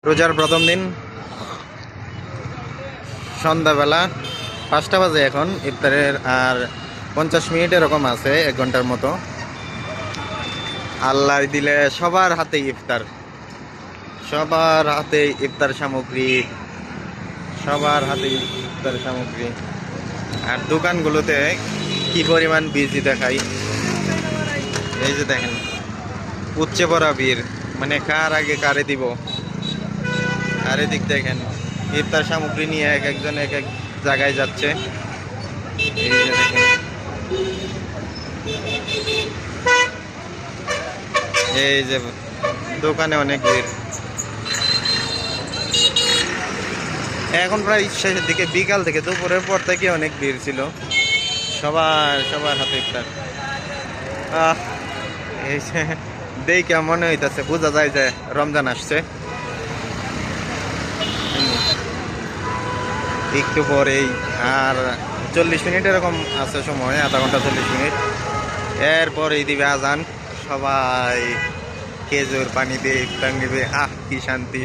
রোজার প্রথম দিন সন্ধ্যাবেলা 5টা বাজে। এখন ইফতারের আর 50 মিনিট এরকম আছে, 1 ঘন্টার মতো। আল্লাহ দিলে সবার হাতে ইফতার, সবার হাতে ইফতার সামগ্রী, সবার হাতে ইফতার সামগ্রী। আর দোকানগুলোতে কি পরিমাণ বিজি দেখাই। এই যে দেখেন, উপচে পড়া ভিড়, মানে কার আগে কারে দিব। আর এদিক দেখেন, ইফতার সামগ্রী নিয়ে এক একজন এক এক জায়গায় যাচ্ছে। এই যে দেখেন, এই যে দোকানে অনেক ভিড়। এখন প্রায় শেষের দিকে, বিকাল থেকে দুপুরের পর থেকে অনেক ভিড় ছিল। সবার সবার হাতে ইফতার। এই যে দেখে মনে হইতাছে, বোঝা যায় যে রমজান আসছে। একটু পরেই আর 40 মিনিট এরকম আছে সময়, আধা ঘন্টা 40 মিনিট। এরপরেই দিবে আজান। সবাই খেজুর পানি দিয়ে ইফতার নিবে। কি শান্তি!